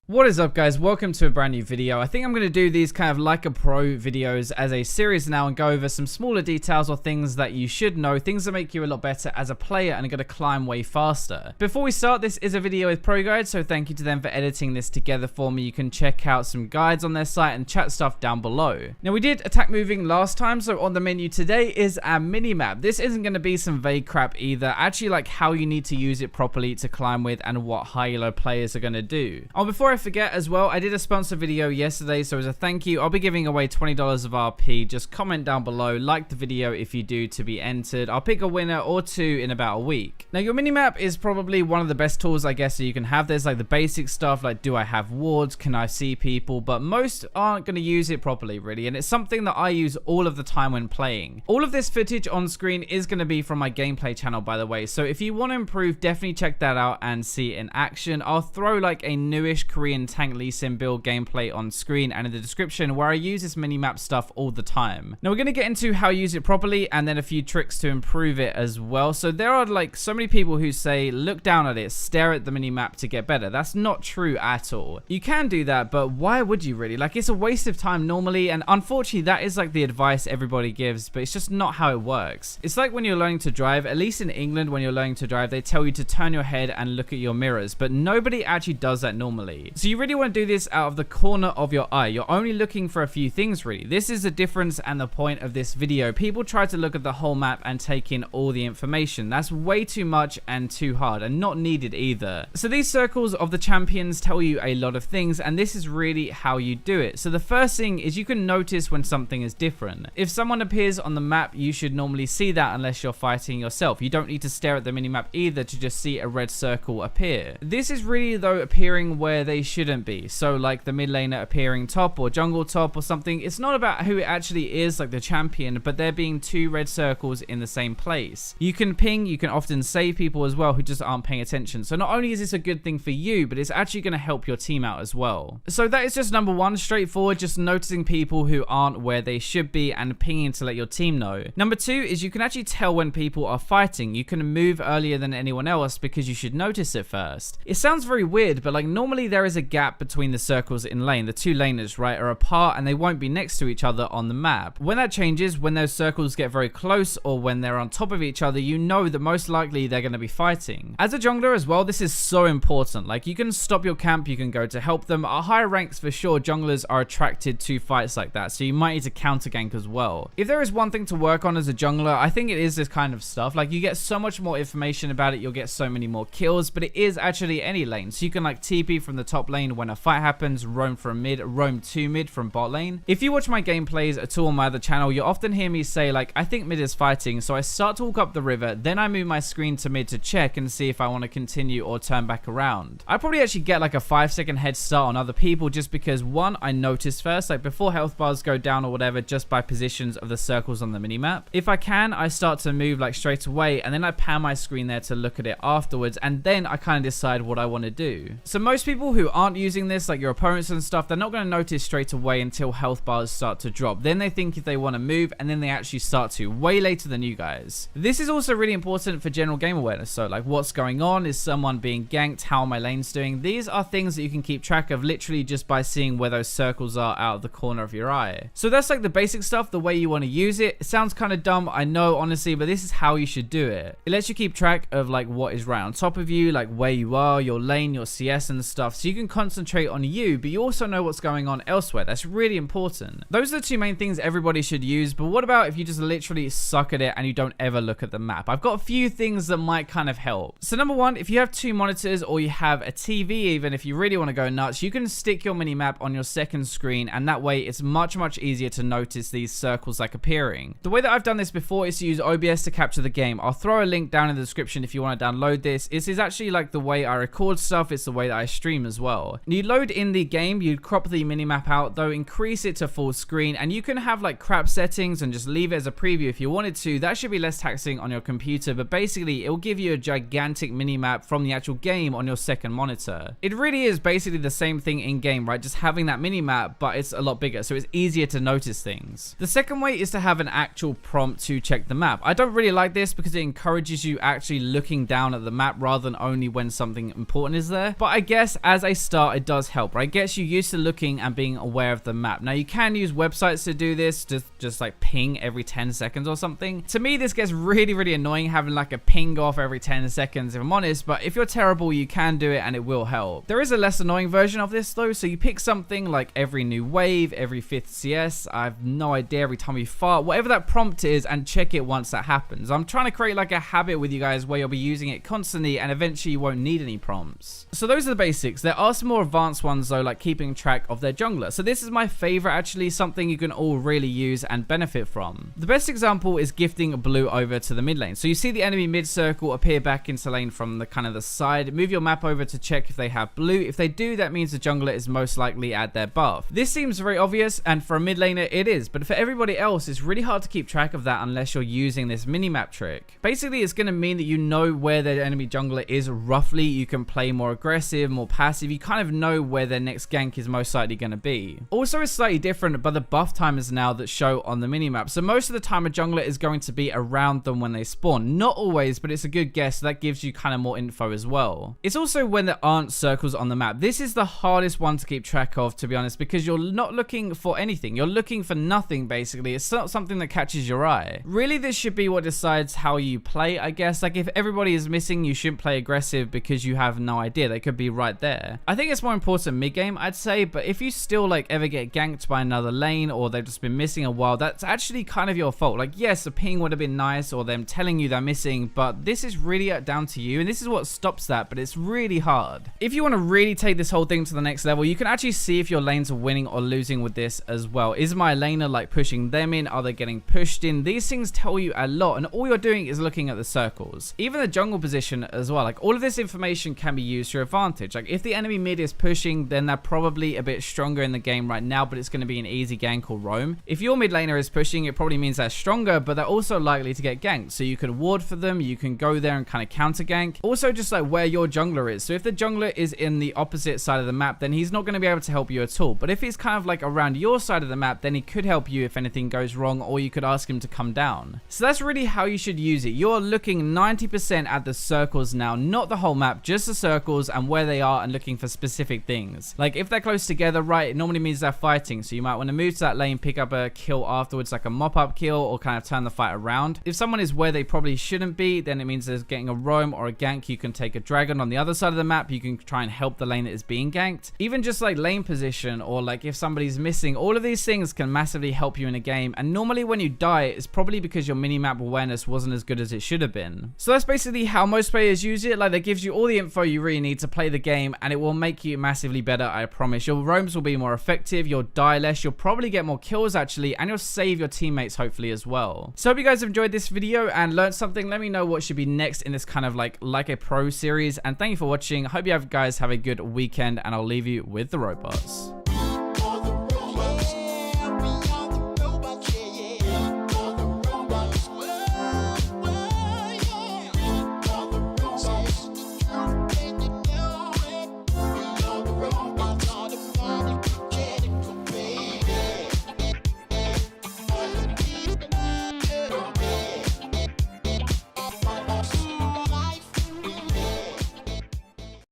What is up, guys? Welcome to a brand new video. I think I'm going to do these kind of like a pro videos as a series now and go over some smaller details or things that you should know, things that make you a lot better as a player and are going to climb way faster. Before we start, this is a video with Pro Guides, so thank you to them for editing this together for me. You can check out some guides on their site and chat stuff down below. Now, we did attack moving last time, so on the menu today is our mini-map. This isn't going to be some vague crap either, actually like how you need to use it properly to climb with and what high-elo players are going to do. Oh, before I forget as well, I did a sponsor video yesterday, so as a thank you, I'll be giving away $20 of RP. Just comment down below, like the video if you do to be entered. I'll pick a winner or two in about a week. Now, your minimap is probably one of the best tools, I guess, that you can have. There's like the basic stuff, like do I have wards, can I see people, but most aren't going to use it properly, really, and it's something that I use all of the time when playing. All of this footage on screen is going to be from my gameplay channel, by the way, so if you want to improve, definitely check that out and see it in action. I'll throw like a newish Korean tank Lee Sin build gameplay on screen and in the description where I use this minimap stuff all the time. Now, we're going to get into how you use it properly and then a few tricks to improve it as well. So there are like so many people who say look down at it, stare at the minimap to get better. That's not true at all. You can do that, but why would you really? Like, it's a waste of time normally, and unfortunately that is like the advice everybody gives, but it's just not how it works. It's like when you're learning to drive, at least in England, when you're learning to drive, they tell you to turn your head and look at your mirrors, but nobody actually does that normally. So you really want to do this out of the corner of your eye. You're only looking for a few things, really. This is the difference and the point of this video. People try to look at the whole map and take in all the information. That's way too much and too hard and not needed either. So these circles of the champions tell you a lot of things, and this is really how you do it. So the first thing is you can notice when something is different. If someone appears on the map, you should normally see that unless you're fighting yourself. You don't need to stare at the minimap either to just see a red circle appear. This is really, though, appearing where they shouldn't be. So like the mid laner appearing top or jungle top or something, it's not about who it actually is, like the champion, but there being two red circles in the same place. You can ping, you can often save people as well who just aren't paying attention. So not only is this a good thing for you, but it's actually going to help your team out as well. So that is just number one, straightforward, just noticing people who aren't where they should be and pinging to let your team know. Number two is you can actually tell when people are fighting. You can move earlier than anyone else because you should notice it first. It sounds very weird, but like normally there is a gap between the circles in lane. The two laners, right, are apart and they won't be next to each other on the map. When that changes, when those circles get very close or when they're on top of each other, you know that most likely they're going to be fighting. As a jungler as well, this is so important. Like, you can stop your camp, you can go to help them. At higher ranks for sure, junglers are attracted to fights like that, so you might need to counter gank as well. If there is one thing to work on as a jungler, I think it is this kind of stuff. Like, you get so much more information about it, you'll get so many more kills, but it is actually any lane. So you can like TP from the top lane when a fight happens, roam from mid, roam to mid from bot lane. If you watch my gameplays at all on my other channel, you often hear me say like, I think mid is fighting, so I start to walk up the river, then I move my screen to mid to check and see if I want to continue or turn back around. I probably actually get like a 5-second head start on other people just because, one, I notice first, like before health bars go down or whatever, just by positions of the circles on the minimap. If I can, I start to move like straight away, and then I pan my screen there to look at it afterwards, and then I kind of decide what I want to do. So most people who aren't using this, like your opponents and stuff, they're not going to notice straight away until health bars start to drop. Then they think if they want to move, and then they actually start to way later than you guys. This is also really important for general game awareness. So like, what's going on? Is someone being ganked? How are my lanes doing? These are things that you can keep track of literally just by seeing where those circles are out of the corner of your eye. So that's like the basic stuff, the way you want to use it. It sounds kind of dumb, I know, honestly, but this is how you should do it. It lets you keep track of like what is right on top of you, like where you are, your lane, your CS and stuff, so you can concentrate on you, but you also know what's going on elsewhere. That's really important. Those are the two main things everybody should use, but what about if you just literally suck at it and you don't ever look at the map? I've got a few things that might kind of help. So number one, if you have two monitors or you have a TV, even if you really want to go nuts, you can stick your minimap on your second screen, and that way it's much easier to notice these circles like appearing. The way that I've done this before is to use OBS to capture the game. I'll throw a link down in the description if you want to download this. This is actually like the way I record stuff. It's the way that I stream as well. You load in the game, you crop the minimap out though, increase it to full screen, and you can have like crap settings and just leave it as a preview if you wanted to. That should be less taxing on your computer, but basically it will give you a gigantic minimap from the actual game on your second monitor. It really is basically the same thing in game, right? Just having that minimap, but it's a lot bigger, so it's easier to notice things. The second way is to have an actual prompt to check the map. I don't really like this because it encourages you actually looking down at the map rather than only when something important is there, but I guess as a start, it does help, right? It gets you used to looking and being aware of the map. Now, you can use websites to do this, just like ping every 10 seconds or something. To me, this gets really, really annoying having like a ping off every 10 seconds, if I'm honest, but if you're terrible, you can do it and it will help. There is a less annoying version of this though, so you pick something like every new wave, every 5th CS, I have no idea, every time you fart, whatever that prompt is, and check it once that happens. I'm trying to create like a habit with you guys where you'll be using it constantly and eventually you won't need any prompts. So those are the basics. There are some more advanced ones though, like keeping track of their jungler. So this is my favorite, actually, something you can all really use and benefit from. The best example is gifting blue over to the mid lane. So you see the enemy mid circle appear back into lane from the kind of the side. Move your map over to check if they have blue. If they do, that means the jungler is most likely at their buff. This seems very obvious, and for a mid laner it is, but for everybody else it's really hard to keep track of that unless you're using this minimap trick. Basically, it's going to mean that you know where their enemy jungler is roughly. You can play more aggressive, more passive. You kind of know where their next gank is most likely going to be. Also, it's slightly different by the buff timers now that show on the minimap. So most of the time a jungler is going to be around them when they spawn. Not always, but it's a good guess. So that gives you kind of more info as well. It's also when there aren't circles on the map. This is the hardest one to keep track of, to be honest, because you're not looking for anything. You're looking for nothing, basically. It's not something that catches your eye. Really, this should be what decides how you play, I guess. Like, if everybody is missing, you shouldn't play aggressive because you have no idea. They could be right there. I think it's more important mid-game, I'd say, but if you still, like, ever get ganked by another lane or they've just been missing a while, that's actually kind of your fault. Like, yes, a ping would have been nice or them telling you they're missing, but this is really down to you, and this is what stops that, but it's really hard. If you want to really take this whole thing to the next level, you can actually see if your lanes are winning or losing with this as well. Is my laner, like, pushing them in? Are they getting pushed in? These things tell you a lot, and all you're doing is looking at the circles. Even the jungle position as well. Like, all of this information can be used to your advantage. Like, if the enemy mid is pushing, then they're probably a bit stronger in the game right now, but it's going to be an easy gank or roam. If your mid laner is pushing, it probably means they're stronger, but they're also likely to get ganked. So you can ward for them, you can go there and kind of counter gank. Also, just like where your jungler is. So if the jungler is in the opposite side of the map, then he's not going to be able to help you at all. But if he's kind of like around your side of the map, then he could help you if anything goes wrong, or you could ask him to come down. So that's really how you should use it. You're looking 90% at the circles now, not the whole map, just the circles and where they are, and looking for specific things. Like, if they're close together, right, it normally means they're fighting. So you might want to move to that lane, pick up a kill afterwards, like a mop-up kill, or kind of turn the fight around. If someone is where they probably shouldn't be, then it means there's getting a roam or a gank. You can take a dragon on the other side of the map. You can try and help the lane that is being ganked. Even just like lane position, or like if somebody's missing, all of these things can massively help you in a game. And normally when you die, it's probably because your minimap awareness wasn't as good as it should have been. So that's basically how most players use it. Like, that gives you all the info you really need to play the game, and it will make you massively better, I promise. Your roams will be more effective, you'll die less, you'll probably get more kills actually, and you'll save your teammates hopefully as well. So I hope you guys have enjoyed this video and learned something. Let me know what should be next in this kind of like a pro series, and thank you for watching. I hope you guys have a good weekend, and I'll leave you with the robots.